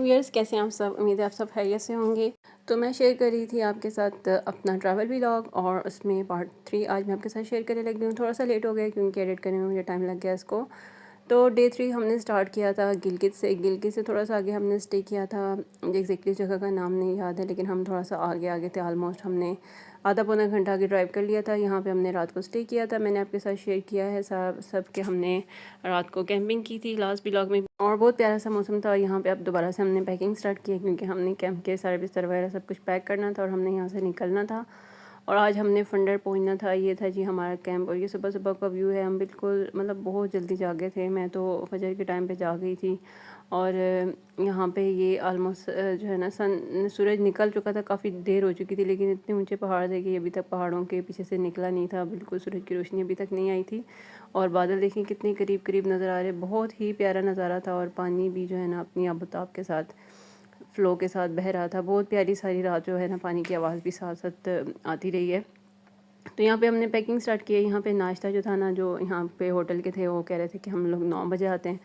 Viewers, कैसे हैं आप सब। उम्मीद है आप सब खैरियत से होंगे। तो मैं शेयर कर रही थी आपके साथ अपना ट्रैवल व्लॉग, और उसमें पार्ट 3 आज मैं आपके साथ शेयर करने लगी हूँ। थोड़ा सा लेट हो गया क्योंकि एडिट करने में मुझे टाइम लग गया इसको। तो डे 3 हमने स्टार्ट किया था गिलगित से थोड़ा सा आगे हमने स्टे किया था। मुझे एग्जैक्टली जगह का नाम नहीं याद है, लेकिन हम थोड़ा सा आगे आगे थे। ऑलमोस्ट हमने आधा पौना घंटा आगे ड्राइव कर लिया था। यहाँ पे हमने रात को स्टे किया था। मैंने आपके साथ शेयर किया है सब के हमने रात को कैंपिंग की थी लास्ट व्लॉग में, और बहुत प्यारा सा मौसम था। यहाँ पे अब दोबारा से हमने पैकिंग स्टार्ट की क्योंकि हमने कैंप के सारे बिस्तर वगैरह सब कुछ पैक करना था और हमने यहाँ से निकलना था। और आज हमने फंडर पहुंचना था। ये था जी हमारा कैंप, और ये सुबह सुबह का व्यू है। हम बिल्कुल मतलब बहुत जल्दी जागे थे। मैं तो फजर के टाइम पे जा गई थी। और यहाँ पे ये आलमोस्ट जो है ना सूरज निकल चुका था, काफ़ी देर हो चुकी थी, लेकिन इतने ऊंचे पहाड़ थे कि अभी तक पहाड़ों के पीछे से निकला नहीं था। बिल्कुल सूरज की रोशनी अभी तक नहीं आई थी। और बादल देखें कितने करीब करीब नज़र आ रहे, बहुत ही प्यारा नज़ारा था। और पानी भी जो है ना अपनी आबोताब के साथ फ़्लो के साथ बह रहा था। बहुत प्यारी सारी रात जो है ना पानी की आवाज़ भी साथ साथ आती रही है। तो यहाँ पे हमने पैकिंग स्टार्ट की है। यहाँ पे नाश्ता जो था ना, जो यहाँ पे होटल के थे वो कह रहे थे कि हम लोग 9 बजे आते हैं,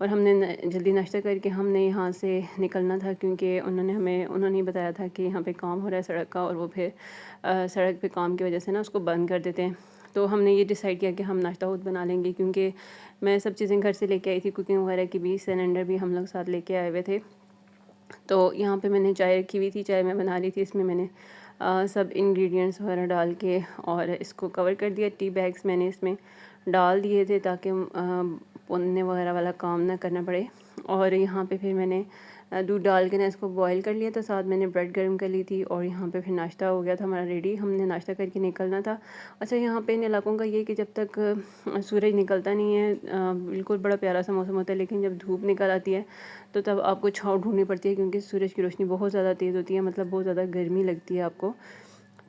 और हमने जल्दी नाश्ता करके हमने यहाँ से निकलना था क्योंकि उन्होंने ही बताया था कि यहाँ पे काम हो रहा है सड़क का, और वो फिर सड़क पे काम की वजह से ना उसको बंद कर देते हैं। तो हमने ये डिसाइड किया कि हम नाश्ता खुद बना लेंगे, क्योंकि मैं सब चीज़ें घर से लेके आई थी। कुकिंग वगैरह की भी सिलेंडर भी हम लोग साथ लेके आए हुए थे। तो यहाँ पे मैंने चाय रखी हुई थी, चाय मैं बना रही थी। इसमें मैंने सब इंग्रेडिएंट्स वगैरह डाल के और इसको कवर कर दिया। टी बैग्स मैंने इसमें डाल दिए थे ताकि पुनने वगैरह वाला काम ना करना पड़े। और यहाँ पे फिर मैंने दूध डाल के ना इसको बॉईल कर लिया था। साथ मैंने ब्रेड गर्म कर ली थी, और यहाँ पे फिर नाश्ता हो गया था हमारा रेडी। हमने नाश्ता करके निकलना था। अच्छा, यहाँ पे इन इलाकों का ये कि जब तक सूरज निकलता नहीं है बिल्कुल बड़ा प्यारा सा मौसम होता है, लेकिन जब धूप निकल आती है तो तब आपको छाँव ढूंढनी पड़ती है, क्योंकि सूरज की रोशनी बहुत ज़्यादा तेज़ होती है। मतलब बहुत ज़्यादा गर्मी लगती है आपको।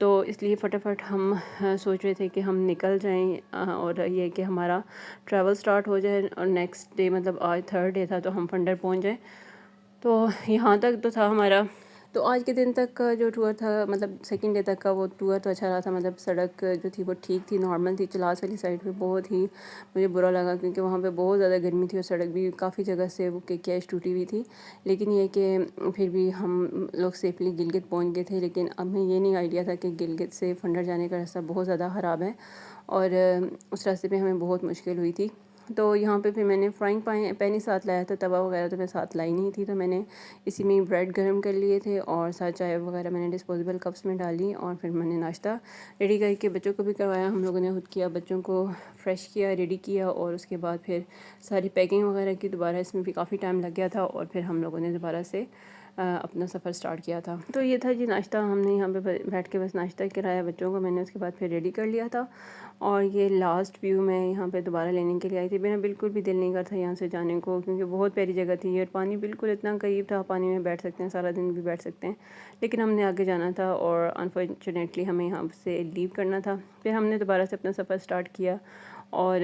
तो इसलिए फटाफट हम सोच रहे थे कि हम निकल जाएं, और ये कि हमारा ट्रैवल स्टार्ट हो जाए, और नेक्स्ट डे मतलब आज थर्ड डे था तो हम फंडर पहुंच जाएं। तो यहाँ तक तो था हमारा। तो आज के दिन तक का जो टूर था, मतलब सेकंड डे तक का वो टूर तो अच्छा रहा था। मतलब सड़क जो थी वो ठीक थी, नॉर्मल थी। चलास वाली साइड पे बहुत ही मुझे बुरा लगा क्योंकि वहाँ पे बहुत ज़्यादा गर्मी थी, और सड़क भी काफ़ी जगह से वो के कैश टूटी हुई थी। लेकिन ये कि फिर भी हम लोग सेफली गिलगित पहुँच गए थे। लेकिन अब हमें ये नहीं आइडिया था कि गिलगित से फंडर जाने का रास्ता बहुत ज़्यादा ख़राब है, और उस रास्ते पर हमें बहुत मुश्किल हुई थी। तो यहाँ पे फिर मैंने फ्राइंग पैन ही साथ लाया था। तवा वगैरह तो मैं साथ लाई नहीं थी, तो मैंने इसी में ब्रेड गर्म कर लिए थे, और साथ चाय वगैरह मैंने डिस्पोजेबल कप्स में डाली। और फिर मैंने नाश्ता रेडी करके बच्चों को भी करवाया। हम लोगों ने खुद किया, बच्चों को फ्रेश किया, रेडी किया, और उसके बाद फिर सारी पैकिंग वगैरह की। दोबारा इसमें भी काफ़ी टाइम लग गया था, और फिर हम लोगों ने दोबारा से अपना सफ़र स्टार्ट किया था। तो ये था जी नाश्ता। हमने यहाँ पे बैठ के बस नाश्ता कराया बच्चों को मैंने, उसके बाद फिर रेडी कर लिया था। और ये लास्ट व्यू मैं यहाँ पे दोबारा लेने के लिए आई थी। मेरा बिल्कुल भी दिल नहीं करता यहाँ से जाने को, क्योंकि बहुत प्यारी जगह थी, और पानी बिल्कुल इतना करीब था। पानी में बैठ सकते हैं, सारा दिन भी बैठ सकते हैं। लेकिन हमने आगे जाना था, और अनफॉर्चुनेटली हमें यहाँ से लीव करना था। फिर हमने दोबारा से अपना सफ़र स्टार्ट किया। और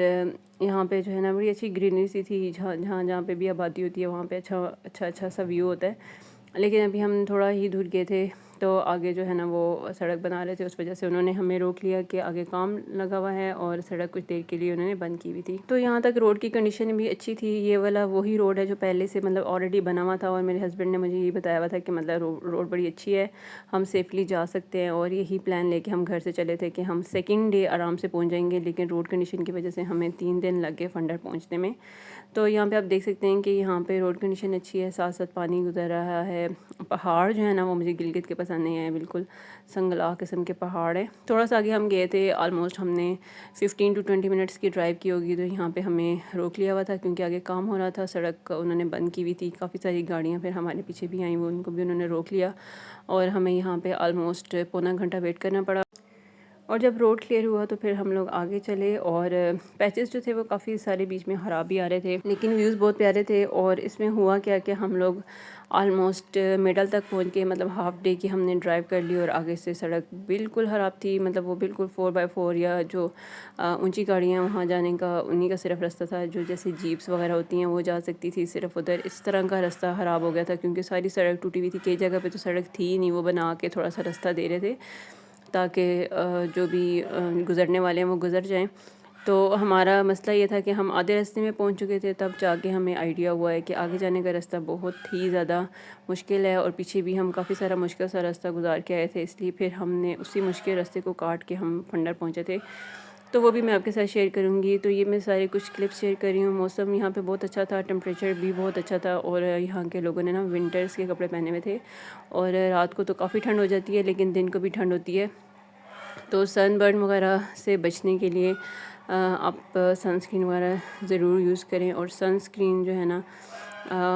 यहाँ पे जो है ना बड़ी अच्छी ग्रीनरी सी थी। जहाँ जहाँ जहाँ पे भी आबादी होती है वहाँ पे अच्छा सा व्यू होता है। लेकिन अभी हम थोड़ा ही दूर गए थे, तो आगे जो है ना वो सड़क बना रहे थे, उस वजह से उन्होंने हमें रोक लिया कि आगे काम लगा हुआ है, और सड़क कुछ देर के लिए उन्होंने बंद की हुई थी। तो यहाँ तक रोड की कंडीशन भी अच्छी थी। ये वाला वही रोड है जो पहले से मतलब ऑलरेडी बना हुआ था, और मेरे हस्बैंड ने मुझे ये बताया हुआ था कि मतलब रोड बड़ी अच्छी है, हम सेफली जा सकते हैं। और यही प्लान लेके हम घर से चले थे कि हम सेकेंड डे आराम से पहुँच जाएंगे, लेकिन रोड कंडीशन की वजह से हमें 3 दिन लग गए फंडर पहुँचने में। तो यहाँ पे आप देख सकते हैं कि यहाँ पे रोड कंडीशन अच्छी है, साथ साथ पानी गुजर रहा है। पहाड़ जो है ना वो मुझे गिलगित के पसंद नहीं आए, बिल्कुल संगला किस्म के पहाड़ है। थोड़ा सा आगे हम गए थे, ऑलमोस्ट हमने 15 to 20 मिनट्स की ड्राइव की होगी। तो यहाँ पे हमें रोक लिया हुआ था क्योंकि आगे काम हो रहा था, सड़क उन्होंने बंद की हुई थी। काफ़ी सारी गाड़ियाँ फिर हमारे पीछे भी आई, वो उनको भी उन्होंने रोक लिया, और हमें यहाँ पर ऑलमोस्ट पौना घंटा वेट करना पड़ा। और जब रोड क्लियर हुआ तो फिर हम लोग आगे चले, और पैचेस जो थे वो काफ़ी सारे बीच में ख़राब भी आ रहे थे, लेकिन व्यूज़ बहुत प्यारे थे। और इसमें हुआ क्या कि हम लोग ऑलमोस्ट मिडल तक पहुंच गए, मतलब हाफ डे की हमने ड्राइव कर ली, और आगे से सड़क बिल्कुल ख़राब थी। मतलब वो बिल्कुल 4x4 या जो ऊंची गाड़ियाँ वहाँ जाने का उन्हीं का सिर्फ रास्ता था, जो जैसे जीप्स वगैरह होती हैं वो जा सकती थी सिर्फ उधर। इस तरह का रास्ता ख़राब हो गया था क्योंकि सारी सड़क टूटी हुई थी। कई जगह पे तो सड़क थी ही नहीं, वो बना के थोड़ा सा रास्ता दे रहे थे ताकि जो भी गुज़रने वाले हैं वो गुज़र जाएं। तो हमारा मसला ये था कि हम आधे रास्ते में पहुंच चुके थे, तब जाके हमें आइडिया हुआ है कि आगे जाने का रास्ता बहुत ही ज़्यादा मुश्किल है और पीछे भी हम काफ़ी सारा मुश्किल सा रास्ता गुजार के आए थे, इसलिए फिर हमने उसी मुश्किल रास्ते को काट के हम फंडर पहुंचे थे। तो वो भी मैं आपके साथ शेयर करूँगी। तो ये मैं सारे कुछ क्लिप्स शेयर कर रही हूँ। मौसम यहाँ पे बहुत अच्छा था, टेम्परेचर भी बहुत अच्छा था और यहाँ के लोगों ने ना विंटर्स के कपड़े पहने हुए थे। और रात को तो काफ़ी ठंड हो जाती है, लेकिन दिन को भी ठंड होती है। तो सनबर्न वगैरह से बचने के लिए आप सनस्क्रीन वगैरह ज़रूर यूज़ करें। और सनस्क्रीन जो है ना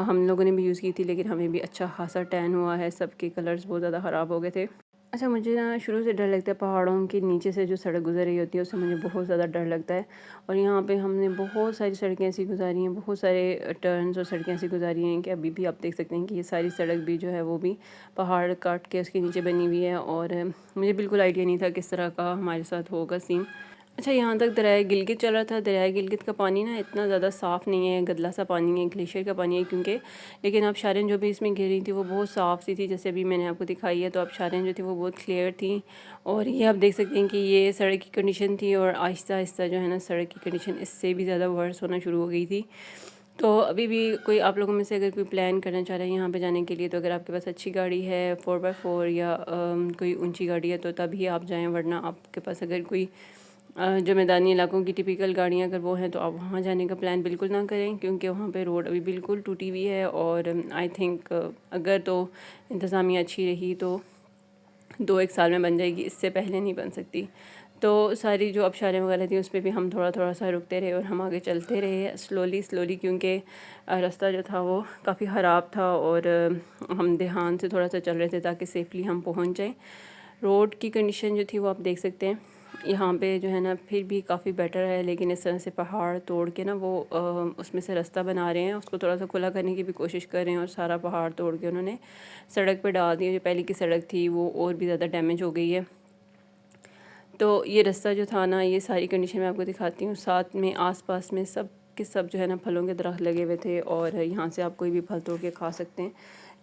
हम लोगों ने भी यूज़ की थी, लेकिन हमें भी अच्छा खासा टैन हुआ है, सबके कलर्स बहुत ज़्यादा ख़राब हो गए थे। अच्छा, मुझे ना शुरू से डर लगता है पहाड़ों के नीचे से जो सड़क गुजर रही होती है, उससे मुझे बहुत ज़्यादा डर लगता है। और यहाँ पे हमने बहुत सारी सड़कें ऐसी गुजारी हैं, बहुत सारे टर्न्स और सड़कें ऐसी गुजारी हैं कि अभी भी आप देख सकते हैं कि ये सारी सड़क भी जो है वो भी पहाड़ काट के उसके नीचे बनी हुई है। और मुझे बिल्कुल आइडिया नहीं था किस तरह का हमारे साथ होगा सीन। अच्छा, यहाँ तक दरियाए गिलगित चल रहा था। दरियाए गिलगित का पानी ना इतना ज़्यादा साफ़ नहीं है, गंदला सा पानी है, ग्लेशियर का पानी है क्योंकि। लेकिन आबशारें जो भी इसमें गिर रही थी वो बहुत साफ़ सी थी, जैसे अभी मैंने आपको दिखाई है। तो आबशारें जो थी वो बहुत क्लियर थी। और ये आप देख सकते हैं कि ये सड़क की कंडीशन थी और आहिस्ता आहिस्ता जो है ना सड़क की कंडीशन इससे भी ज़्यादा वर्स होना शुरू हो गई थी। तो अभी भी कोई आप लोगों में से अगर कोई प्लान करना चाह रहे हैं यहाँ पे जाने के लिए, तो अगर आपके पास अच्छी गाड़ी है 4x4 या कोई ऊंची गाड़ी है तो तभी आप जाएं, वरना आपके पास अगर कोई जो मैदानी इलाकों की टिपिकल गाड़ियाँ अगर वो हैं तो आप वहाँ जाने का प्लान बिल्कुल ना करें, क्योंकि वहाँ पे रोड अभी बिल्कुल टूटी हुई है। और आई थिंक अगर तो इंतज़ामिया अच्छी रही तो 2-1 साल में बन जाएगी, इससे पहले नहीं बन सकती। तो सारी जो आबशारें वगैरह थी उस पर भी हम थोड़ा थोड़ा सा रुकते रहे और हम आगे चलते रहे स्लोली स्लोली, क्योंकि रास्ता जो था वो काफ़ी ख़राब था और हम ध्यान से थोड़ा सा चल रहे थे ताकि सेफ़ली हम पहुंच जाएं। रोड की कंडीशन जो थी वो आप देख सकते हैं यहाँ पे जो है ना फिर भी काफ़ी बेटर है, लेकिन इस तरह से पहाड़ तोड़ के ना वो उसमें से रास्ता बना रहे हैं, उसको थोड़ा सा खुला करने की भी कोशिश कर रहे हैं और सारा पहाड़ तोड़ के उन्होंने सड़क पे डाल दिया। जो पहले की सड़क थी वो और भी ज़्यादा डैमेज हो गई है। तो ये रास्ता जो था ना, ये सारी कंडीशन मैं आपको दिखाती हूँ। साथ में आसपास में सब के सब जो है ना फलों के दरख्त लगे हुए थे और यहाँ से आप कोई भी फल तोड़ के खा सकते हैं।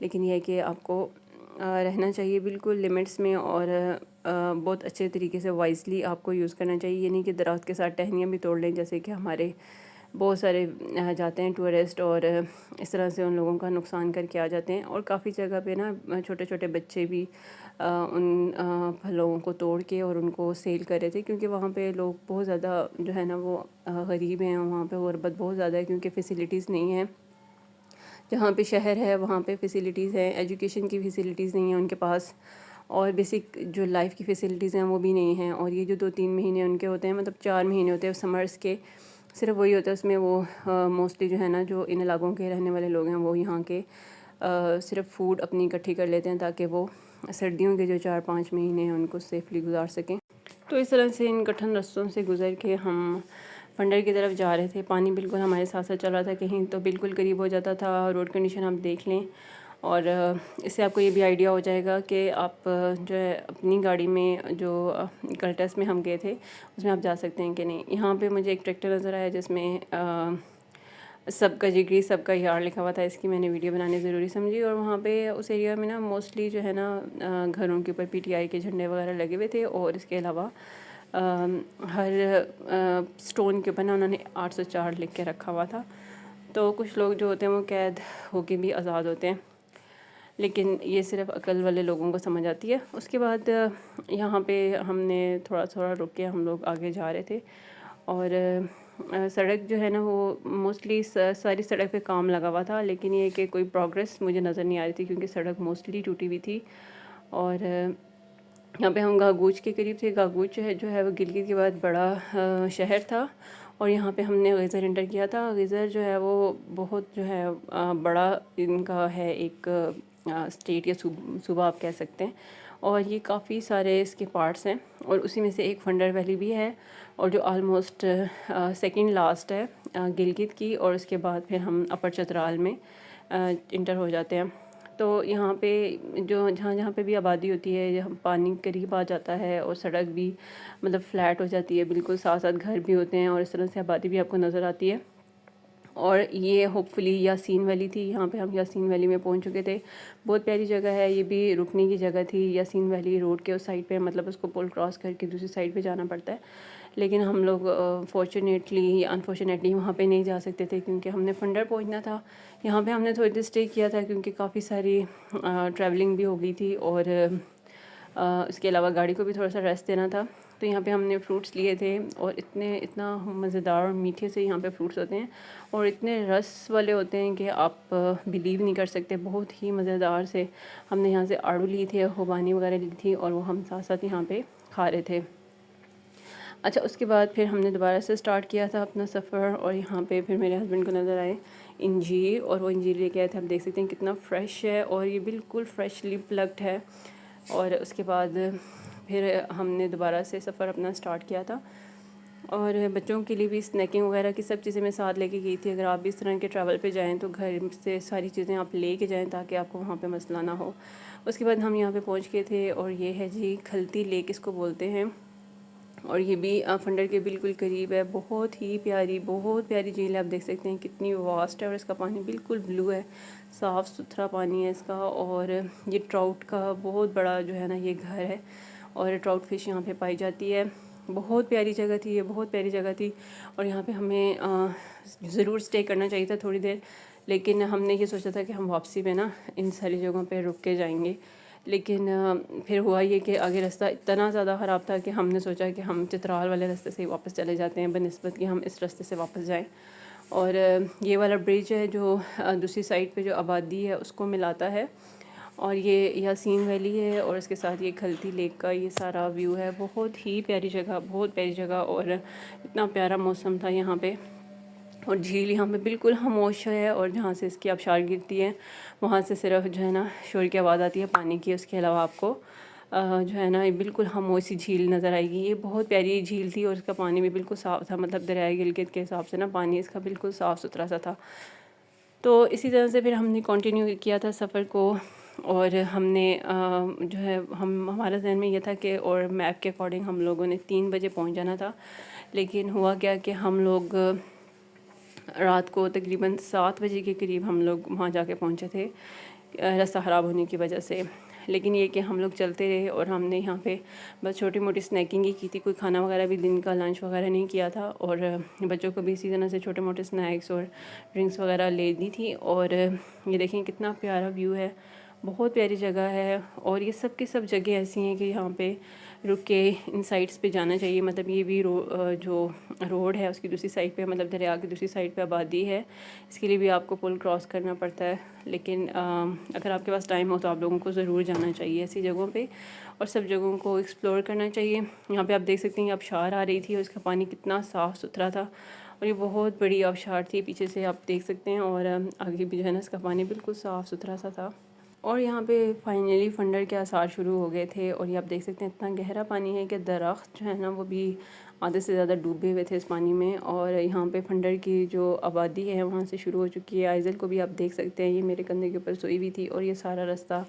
लेकिन यह है कि आपको रहना चाहिए बिल्कुल लिमिट्स में और बहुत अच्छे तरीके से वाइजली आपको यूज़ करना चाहिए। ये नहीं कि दरख्त के साथ टहनियाँ भी तोड़ लें, जैसे कि हमारे बहुत सारे जाते हैं टूरिस्ट और इस तरह से उन लोगों का नुकसान करके आ जाते हैं। और काफ़ी जगह पे ना छोटे छोटे बच्चे भी उन फलों को तोड़ के और उनको सेल कर रहे थे, क्योंकि वहाँ पे लोग बहुत ज़्यादा जो है ना वो गरीब हैं, वहाँ पे गुरबत बहुत ज़्यादा है क्योंकि फ़ैसिलिटीज़ नहीं है। जहाँ पे शहर है वहाँ पे फ़ैसिलिटीज़ हैं, एजुकेशन की फ़ैसिलिटीज़ नहीं है उनके पास, और बेसिक जो लाइफ की फ़ैसिलिटीज़ हैं वो भी नहीं हैं। और ये जो 2-3 महीने उनके होते हैं, मतलब 4 महीने होते हैं समर्स के, सिर्फ वही होता है उसमें। वो मोस्टली जो है ना जो इन इलाकों के रहने वाले लोग हैं वो यहाँ के सिर्फ फूड अपनी इकट्ठी कर लेते हैं ताकि वो सर्दियों के जो 4-5 महीने हैं उनको सेफली गुजार सकें। तो इस तरह से इन कठिन रास्तों से गुज़र के हम फंडर की तरफ जा रहे थे। पानी बिल्कुल हमारे साथ साथ चल रहा था, कहीं तो बिल्कुल करीब हो जाता था। रोड कंडीशन आप देख लें और इससे आपको ये भी आइडिया हो जाएगा कि आप जो है अपनी गाड़ी में जो कल्टस में हम गए थे उसमें आप जा सकते हैं कि नहीं। यहाँ पे मुझे एक ट्रैक्टर नज़र आया जिसमें सबका जिगरी सबका यार लिखा हुआ था। इसकी मैंने वीडियो बनानी ज़रूरी समझी। और वहाँ पे उस एरिया में ना मोस्टली जो है ना घरों के ऊपर पीटीआई के झंडे वगैरह लगे हुए थे और इसके अलावा हर स्टोन के ऊपर ना उन्होंने 804 लिख के रखा हुआ था। तो कुछ लोग जो होते हैं वो कैद होके भी आज़ाद होते हैं, लेकिन ये सिर्फ अकल वाले लोगों को समझ आती है। उसके बाद यहाँ पे हमने थोड़ा थोड़ा रुक के हम लोग आगे जा रहे थे। और सड़क जो है ना वो मोस्टली सारी सड़क पे काम लगा हुआ था, लेकिन ये कि कोई प्रोग्रेस मुझे नज़र नहीं आ रही थी क्योंकि सड़क मोस्टली टूटी हुई थी। और यहाँ पे हम गागूच के करीब थे। गागूच जो है वो गिलगित के बाद बड़ा शहर था और यहाँ पे हमने गीज़र एंटर किया था। गीज़र जो है वो बहुत जो है बड़ा इनका है एक स्टेट या सूबा आप कह सकते हैं। और ये काफ़ी सारे इसके पार्ट्स हैं और उसी में से एक फंडर वैली भी है और जो आलमोस्ट सेकंड लास्ट है गिलगित की। और उसके बाद फिर हम अपर चतराल में इंटर हो जाते हैं। तो यहाँ पे जो जहाँ जहाँ पे भी आबादी होती है, जहाँ पानी करीब आ जाता है और सड़क भी मतलब फ़्लैट हो जाती है, बिल्कुल साथ साथ घर भी होते हैं और इस तरह से आबादी भी आपको नज़र आती है। और ये होपफुली यासीन वैली थी। यहाँ पे हम यासीन वैली में पहुँच चुके थे। बहुत प्यारी जगह है, ये भी रुकने की जगह थी। यासीन वैली रोड के उस साइड पे, मतलब उसको पुल क्रॉस करके दूसरी साइड पे जाना पड़ता है। लेकिन हम लोग फॉर्चुनेटली या अनफॉर्चुनेटली वहाँ पे नहीं जा सकते थे क्योंकि हमने फंडर पहुँचना था। यहाँ पे हमने थोड़ी देर स्टे किया था क्योंकि काफ़ी सारी ट्रैवलिंग भी हो गई थी और इसके अलावा गाड़ी को भी थोड़ा सा रेस्ट देना था। तो यहाँ पे हमने फ्रूट्स लिए थे और इतना मज़ेदार और मीठे से यहाँ पे फ्रूट्स होते हैं और इतने रस वाले होते हैं कि आप बिलीव नहीं कर सकते, बहुत ही मज़ेदार से। हमने यहाँ से आड़ू ली थी, खुबानी वगैरह ली थी और वो हम साथ साथ यहाँ पे खा रहे थे। अच्छा, उसके बाद फिर हमने दोबारा से स्टार्ट किया था अपना सफ़र और यहाँ पे फिर मेरे हस्बैंड को नज़र आए इंजीर और वो इंजीर लेके आए थे। आप देख सकते हैं कितना फ़्रेश है और ये बिल्कुल फ्रेशली प्लग्ड है। और उसके बाद फिर हमने दोबारा से सफ़र अपना स्टार्ट किया था और बच्चों के लिए भी स्नैकिंग वगैरह की सब चीज़ें मैं साथ लेके गई थी। अगर आप भी इस तरह के ट्रैवल पे जाएं तो घर से सारी चीज़ें आप लेके जाएं ताकि आपको वहाँ पे मसला ना हो। उसके बाद हम यहाँ पे पहुँच गए थे और ये है जी खलती लेक इसको बोलते हैं और ये भी फंडर के बिल्कुल करीब है। बहुत प्यारी झील है। आप देख सकते हैं कितनी वास्ट है और इसका पानी बिल्कुल ब्लू है, साफ़ सुथरा पानी है इसका। और ये ट्राउट का बहुत बड़ा जो है ना ये घर है और ट्राउट फिश यहाँ पे पाई जाती है। बहुत प्यारी जगह थी, ये बहुत प्यारी जगह थी और यहाँ पे हमें ज़रूर स्टे करना चाहिए था थोड़ी देर, लेकिन हमने ये सोचा था कि हम वापसी में ना इन सारी जगहों पे रुक के जाएंगे। लेकिन फिर हुआ ये कि आगे रास्ता इतना ज़्यादा ख़राब था कि हमने सोचा कि हम चित्राल वाले रास्ते से ही वापस चले जाते हैं बनिस्बत कि हम इस रास्ते से वापस जाएं। और ये वाला ब्रिज है जो दूसरी साइड पे जो आबादी है उसको मिलाता है और ये यासीन वैली है और इसके साथ ये खलती लेक का ये सारा व्यू है। बहुत ही प्यारी जगह, बहुत प्यारी जगह और इतना प्यारा मौसम था यहाँ पे। और झील यहाँ पे बिल्कुल खामोश है और जहाँ से इसकी आबशार गिरती है वहाँ से सिर्फ जो है ना शोर की आवाज़ आती है पानी की। उसके अलावा आपको जो है ना ये बिल्कुल खामोश सी झील नज़र आएगी। ये बहुत प्यारी झील थी और इसका पानी भी बिल्कुल साफ़ था, मतलब दरियाए गिलगित के हिसाब से ना पानी इसका बिल्कुल साफ़ सुथरा सा था। तो इसी तरह से फिर हमने कंटिन्यू किया था सफ़र को और हमने जो है हम हमारा जहन में ये था कि और मैप के अकॉर्डिंग हम लोगों ने 3 बजे पहुंच जाना था। लेकिन हुआ क्या कि हम लोग रात को तकरीबन 7 बजे के करीब हम लोग वहाँ जाके पहुँचे थे रास्ता ख़राब होने की वजह से। लेकिन ये कि हम लोग चलते रहे और हमने यहाँ पे बस छोटी मोटी स्नैकिंग ही की थी, कोई खाना वगैरह भी दिन का लंच वगैरह नहीं किया था और बच्चों को भी इसी तरह से छोटे मोटे स्नैक्स और ड्रिंक्स वगैरह ले दी थी। और ये देखें कितना प्यारा व्यू है, बहुत प्यारी जगह है। और ये सब की सब जगह ऐसी हैं कि यहाँ पे रुक के इन साइड्स पे जाना चाहिए। मतलब ये भी जो रोड है उसकी दूसरी साइड पे, मतलब दरिया की दूसरी साइड पे आबादी है, इसके लिए भी आपको पुल क्रॉस करना पड़ता है। लेकिन अगर आपके पास टाइम हो तो आप लोगों को ज़रूर जाना चाहिए ऐसी जगहों पे और सब जगहों को एक्सप्लोर करना चाहिए। यहाँ पे आप देख सकते हैं आबशार आ रही थी और इसका पानी कितना साफ़ सुथरा था और ये बहुत बड़ी आबशार थी, पीछे से आप देख सकते हैं। और आगे भी जो है ना इसका पानी बिल्कुल साफ़ सुथरा सा था। और यहाँ पे फाइनली फंडर के आसार शुरू हो गए थे और ये आप देख सकते हैं इतना गहरा पानी है कि दरख्त जो है ना वो भी आधे से ज़्यादा डूबे हुए थे इस पानी में। और यहाँ पे फंडर की जो आबादी है वहाँ से शुरू हो चुकी है। आइज़ल को भी आप देख सकते हैं, ये मेरे कंधे के ऊपर सोई हुई थी और ये सारा रास्ता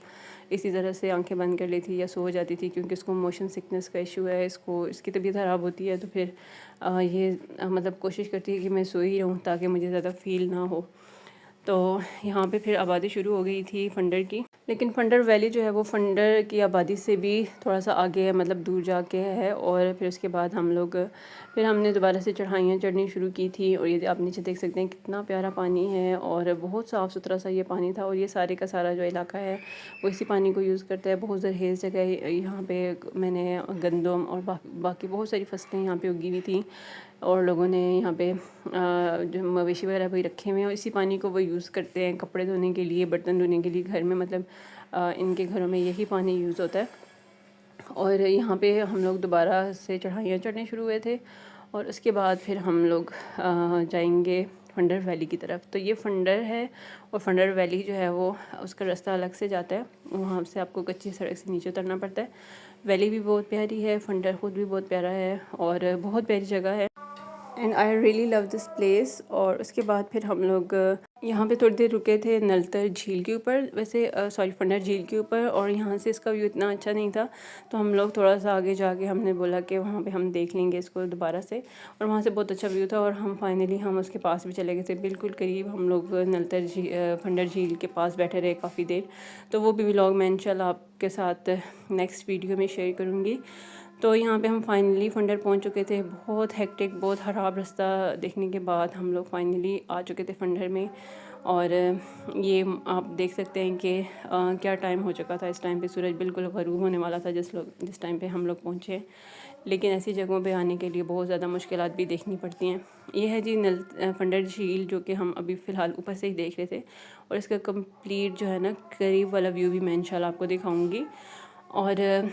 इसी तरह से आंखें बंद कर लेती या सो जाती थी क्योंकि इसको मोशन सिकनेस का इशू है, इसकी तबीयत ख़राब होती है। तो फिर ये मतलब कोशिश करती है कि मैं सोई रहूँ ताकि मुझे ज़्यादा फ़ील ना हो। तो यहाँ पे फिर आबादी शुरू हो गई थी फंडर की। लेकिन फंडर वैली जो है वो फंडर की आबादी से भी थोड़ा सा आगे है, मतलब दूर जाके है। और फिर उसके बाद फिर हमने दोबारा से चढ़ाइयाँ चढ़नी शुरू की थी और ये आप नीचे देख सकते हैं कितना प्यारा पानी है और बहुत साफ़ सुथरा सा ये पानी था। और ये सारे का सारा जो इलाका है वो इसी पानी को यूज़ करता है। बहुत जरहेज़ जगह यहाँ पे मैंने गंदम और बाकी बहुत सारी फसलें यहाँ पे उगी हुई थी और लोगों ने यहाँ पे जो मवेशी वगैरह भी रखे हुए हैं और इसी पानी को वो यूज़ करते हैं कपड़े धोने के लिए, बर्तन धोने के लिए घर में। मतलब इनके घरों में यही पानी यूज़ होता है। और यहाँ पे हम लोग दोबारा से चढ़ाइयाँ चढ़ने शुरू हुए थे और उसके बाद फिर हम लोग जाएंगे फंडर वैली की तरफ। तो ये फंडर है और फंडर वैली जो है वो उसका रास्ता अलग से जाता है, वहाँ से आपको कच्ची सड़क से नीचे उतरना पड़ता है। वैली भी बहुत प्यारी है, फंडर खुद भी बहुत प्यारा है और बहुत प्यारी जगह है and I really love this place. और उसके बाद फिर हम लोग यहाँ पे थोड़ी देर रुके थे नलतर झील के ऊपर, वैसे सॉरी फंडर झील के ऊपर। और यहाँ से इसका व्यू इतना अच्छा नहीं था तो हम लोग थोड़ा सा आगे जाके हमने बोला कि वहाँ पे हम देख लेंगे इसको दोबारा से। और वहाँ से बहुत अच्छा व्यू था और हम उसके पास भी चले गए थे, बिल्कुल करीब हम लोग फंडर झील के पास बैठे रहे काफ़ी देर। तो वो भी व्लॉग मैं इंशाल्लाह आपके साथ नेक्स्ट वीडियो में शेयर करूँगी। तो यहाँ पे हम फाइनली फंडर पहुँच चुके थे। बहुत हेक्टिक, बहुत ख़राब रास्ता देखने के बाद हम लोग फाइनली आ चुके थे फंडर में। और ये आप देख सकते हैं कि क्या टाइम हो चुका था। इस टाइम पे सूरज बिल्कुल ग़रूब होने वाला था जिस टाइम पे हम लोग पहुँचे। लेकिन ऐसी जगहों पे आने के लिए बहुत ज़्यादा मुश्किलात भी देखनी पड़ती हैं। ये है जी फंडर झील, जो कि हम अभी फ़िलहाल ऊपर से ही देख रहे थे। और इसका कंप्लीट जो है ना करीब वाला व्यू भी मैं इंशाल्लाह आपको दिखाऊंगी। और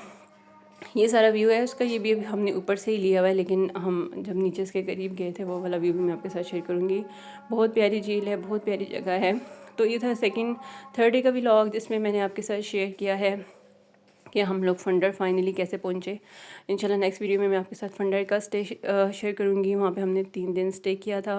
ये सारा व्यू है उसका, ये भी अभी हमने ऊपर से ही लिया हुआ है, लेकिन हम जब नीचे इसके करीब गए थे वो वाला व्यू भी मैं आपके साथ शेयर करूँगी। बहुत प्यारी झील है, बहुत प्यारी जगह है। तो ये था थर्ड डे का व्लॉग, जिसमें मैंने आपके साथ शेयर किया है कि हम लोग फंडर फाइनली कैसे पहुँचे। इंशाल्लाह नेक्स्ट वीडियो में मैं आपके साथ फंडर का स्टे शेयर करूँगी। वहाँ पे हमने 3 दिन स्टे किया था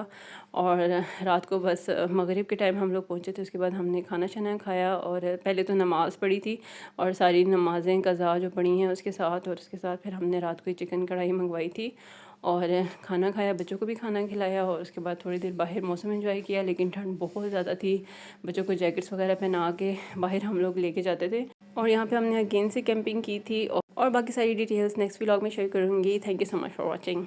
और रात को बस मगरिब के टाइम हम लोग पहुँचे थे। उसके बाद हमने खाना शाना खाया और पहले तो नमाज़ पढ़ी थी और सारी नमाज़ें कज़ा जो पढ़ी हैं उसके साथ, और उसके साथ फिर हमने रात को ही चिकन कढ़ाई मंगवाई थी और खाना खाया, बच्चों को भी खाना खिलाया। और उसके बाद थोड़ी देर बाहर मौसम एंजॉय किया, लेकिन ठंड बहुत ज़्यादा थी। बच्चों को जैकेट्स वगैरह पहना के बाहर हम लोग लेके जाते थे। और यहाँ पे हमने अगेन से कैंपिंग की थी और बाकी सारी डिटेल्स नेक्स्ट व्लॉग में शेयर करूँगी। Thank you so much for watching.